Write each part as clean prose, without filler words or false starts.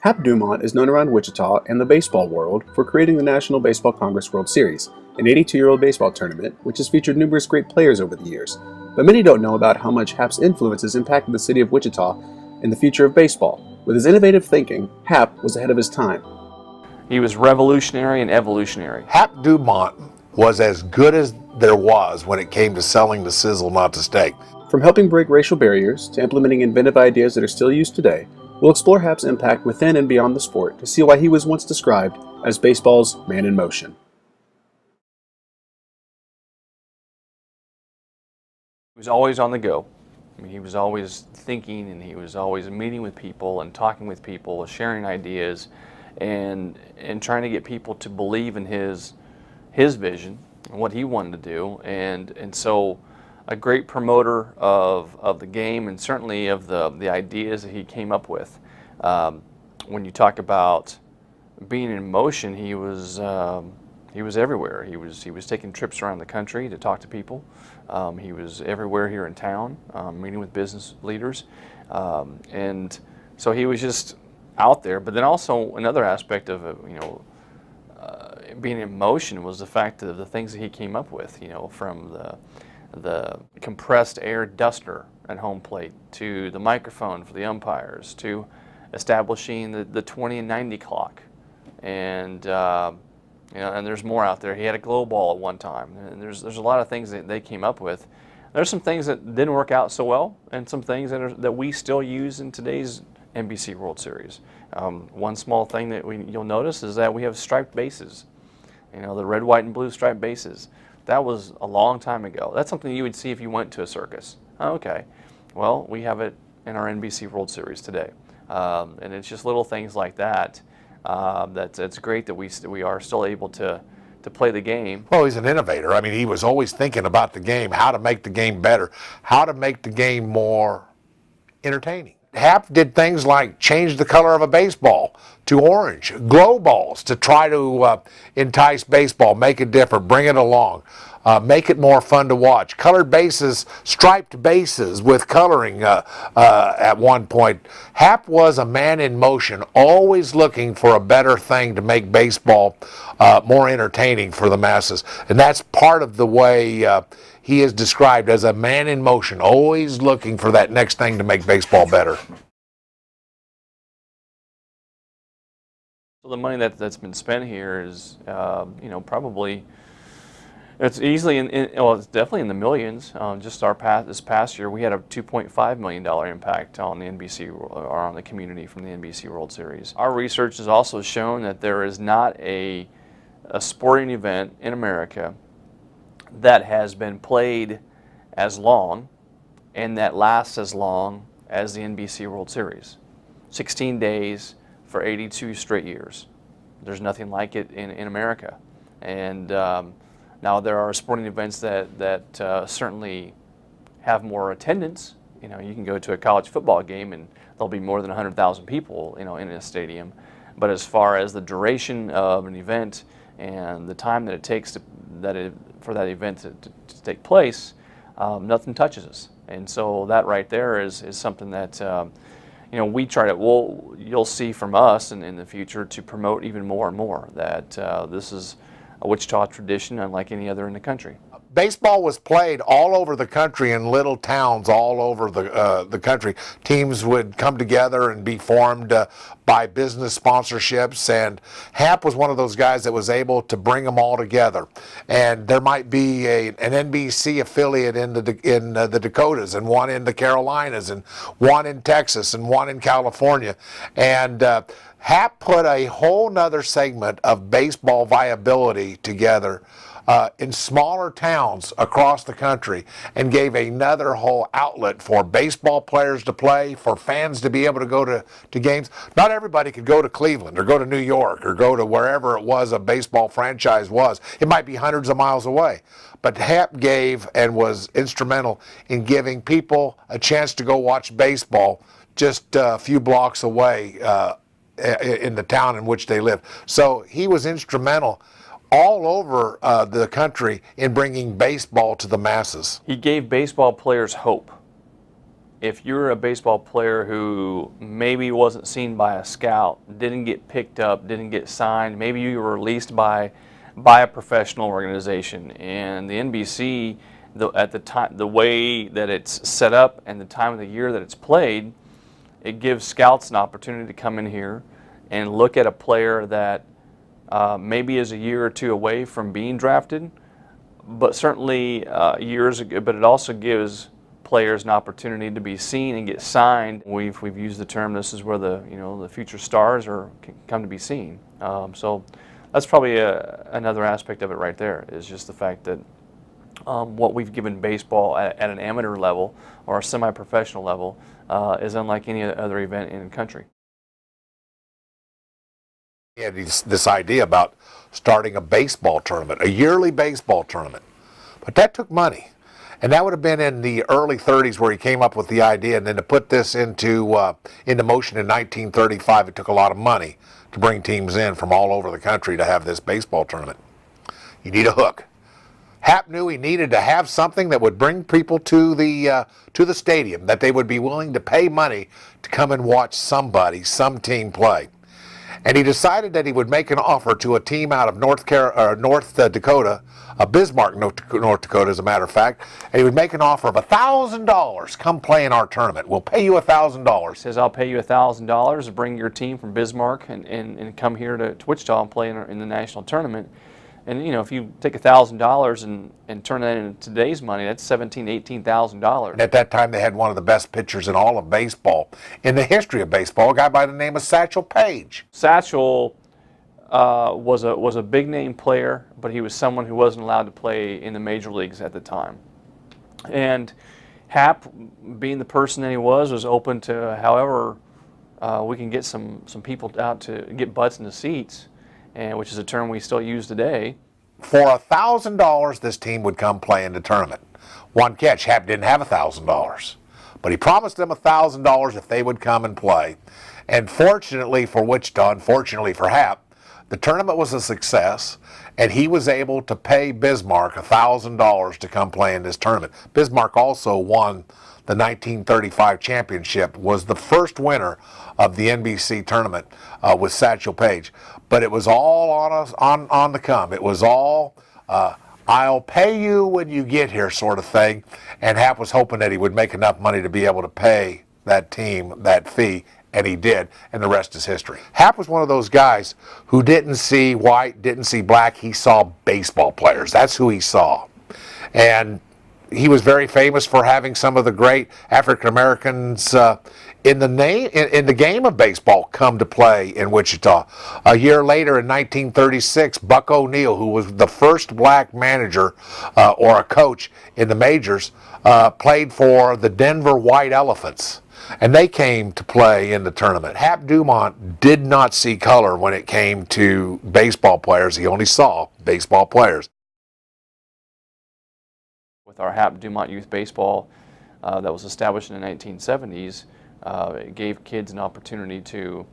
Hap Dumont is known around Wichita and the baseball world for creating the National Baseball Congress World Series, an 82-year-old baseball tournament which has featured numerous great players over the years. But many don't know about how much Hap's influences impacted the city of Wichita and the future of baseball. With his innovative thinking, Hap was ahead of his time. He was revolutionary and evolutionary. Hap Dumont was as good as there was when it came to selling the sizzle, not the steak. From helping break racial barriers to implementing inventive ideas that are still used today, we'll explore Hap's impact within and beyond the sport to see why he was once described as baseball's man in motion. He was always on the go. I mean, he was always thinking, and he was always meeting with people and talking with people, sharing ideas, and trying to get people to believe in his vision and what he wanted to do. And so a great promoter of the game, and certainly of the ideas that he came up with. When you talk about being in motion, he was everywhere. He was taking trips around the country to talk to people. He was everywhere here in town, meeting with business leaders, and so he was just out there. But then also another aspect of it, being in motion was the fact of the things that he came up with. From the compressed air duster at home plate, to the microphone for the umpires, to establishing the 20 and 90 clock, and and there's more out there. He had a glow ball at one time, and there's a lot of things that they came up with. There's some things that didn't work out so well, and some things that we still use in today's NBC World Series. One small thing that you'll notice is that we have striped bases. The red, white, and blue striped bases. That was a long time ago. That's something you would see if you went to a circus. Okay, well, we have it in our NBC World Series today, and it's just little things like that. That's great that we are still able to play the game. Well, he's an innovator. I mean, he was always thinking about the game, how to make the game better, how to make the game more entertaining. Hap did things like change the color of a baseball to orange, glow balls to try to entice baseball, make it different, bring it along, make it more fun to watch. Colored bases, striped bases with coloring at one point. Hap was a man in motion, always looking for a better thing to make baseball more entertaining for the masses. And that's part of the way he is described, as a man in motion, always looking for that next thing to make baseball better. So the money that's been spent here is, probably, it's easily it's definitely in the millions. Just this past year, we had a $2.5 million impact on the NBC or on the community from the NBC World Series. Our research has also shown that there is not a sporting event in America that has been played as long and that lasts as long as the NBC World Series. 16 days for 82 straight years. There's nothing like it in America. And now there are sporting events that certainly have more attendance. You can go to a college football game and there'll be more than 100,000 people, in a stadium. But as far as the duration of an event and the time that it takes for that event to take place, nothing touches us. And so that right there is something that we try to, you'll see from us in the future to promote even more and more that this is a Wichita tradition unlike any other in the country. Baseball was played all over the country in little towns all over the country. Teams would come together and be formed by business sponsorships, and Hap was one of those guys that was able to bring them all together. And there might be an NBC affiliate in the Dakotas, and one in the Carolinas, and one in Texas, and one in California. And Hap put a whole nother segment of baseball viability together in smaller towns across the country, and gave another whole outlet for baseball players to play, for fans to be able to go to games. Not everybody could go to Cleveland or go to New York or go to wherever it was a baseball franchise was. It might be hundreds of miles away. But Hap gave and was instrumental in giving people a chance to go watch baseball just a few blocks away in the town in which they lived. So he was instrumental all over the country in bringing baseball to the masses. He gave baseball players hope. if you're a baseball player who maybe wasn't seen by a scout, didn't get picked up, didn't get signed, maybe you were released by a professional organization, and the NBC, at the time, the way that it's set up and the time of the year that it's played, it gives scouts an opportunity to come in here and look at a player that maybe is a year or two away from being drafted, but certainly years ago. But it also gives players an opportunity to be seen and get signed. We've used the term, this is where the future stars can come to be seen. So that's probably another aspect of it right there, is just the fact that what we've given baseball at an amateur level or a semi-professional level is unlike any other event in the country. He had this idea about starting a baseball tournament, a yearly baseball tournament, but that took money. And that would have been in the early 30s where he came up with the idea, and then to put this into motion in 1935, it took a lot of money to bring teams in from all over the country to have this baseball tournament. You need a hook. Hap knew he needed to have something that would bring people to the stadium, that they would be willing to pay money to come and watch some team play. And he decided that he would make an offer to a team out of North Dakota, Bismarck, North Dakota, as a matter of fact, and he would make an offer of $1,000. Come play in our tournament. We'll pay you $1,000. He says, I'll pay you $1,000 to bring your team from Bismarck and come here to Wichita and play in the national tournament. And if you take $1,000 and turn that into today's money, that's $17,000, $18,000. At that time, they had one of the best pitchers in all of baseball, in the history of baseball, a guy by the name of Satchel Paige. Satchel was a big name player, but he was someone who wasn't allowed to play in the major leagues at the time. And Hap, being the person that he was open to however we can get some people out to get butts in the seats, and which is a term we still use today. For $1,000, this team would come play in the tournament. One catch, Hap didn't have $1,000, but he promised them $1,000 if they would come and play. And fortunately for Wichita, and fortunately for Hap, the tournament was a success, and he was able to pay Bismarck $1,000 to come play in this tournament. Bismarck also won the 1935 championship, was the first winner of the NBC tournament with Satchel Paige. But it was all on the come. It was all, I'll pay you when you get here sort of thing. And Hap was hoping that he would make enough money to be able to pay that team that fee, and he did, and the rest is history. Hap was one of those guys who didn't see white, didn't see black. He saw baseball players. That's who he saw. And he was very famous for having some of the great African Americans in the game of baseball come to play in Wichita. A year later, in 1936, Buck O'Neill, who was the first black manager or a coach in the majors, played for the Denver White Elephants, and they came to play in the tournament. Hap Dumont did not see color when it came to baseball players. He only saw baseball players. With our Hap Dumont Youth Baseball that was established in the 1970s, it gave kids an opportunity to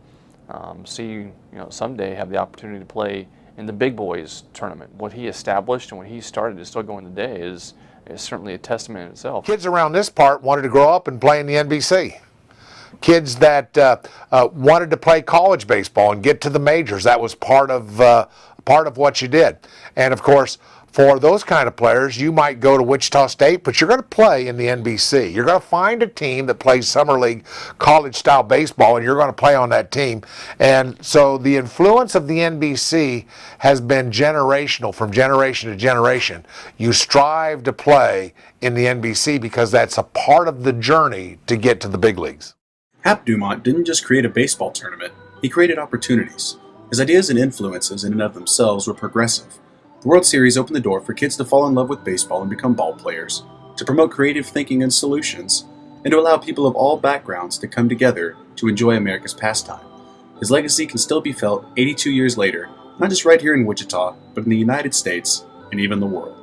someday have the opportunity to play in the big boys tournament. What he established and what he started is still going today is certainly a testament in itself. Kids around this part wanted to grow up and play in the NBC. Kids that wanted to play college baseball and get to the majors. That was part of what you did. And of course, for those kind of players, you might go to Wichita State, but you're going to play in the NBC. You're going to find a team that plays summer league college-style baseball, and you're going to play on that team. And so the influence of the NBC has been generational, from generation to generation. You strive to play in the NBC because that's a part of the journey to get to the big leagues. Hap Dumont didn't just create a baseball tournament, he created opportunities. His ideas and influences in and of themselves were progressive. The World Series opened the door for kids to fall in love with baseball and become ball players, to promote creative thinking and solutions, and to allow people of all backgrounds to come together to enjoy America's pastime. His legacy can still be felt 82 years later, not just right here in Wichita, but in the United States and even the world.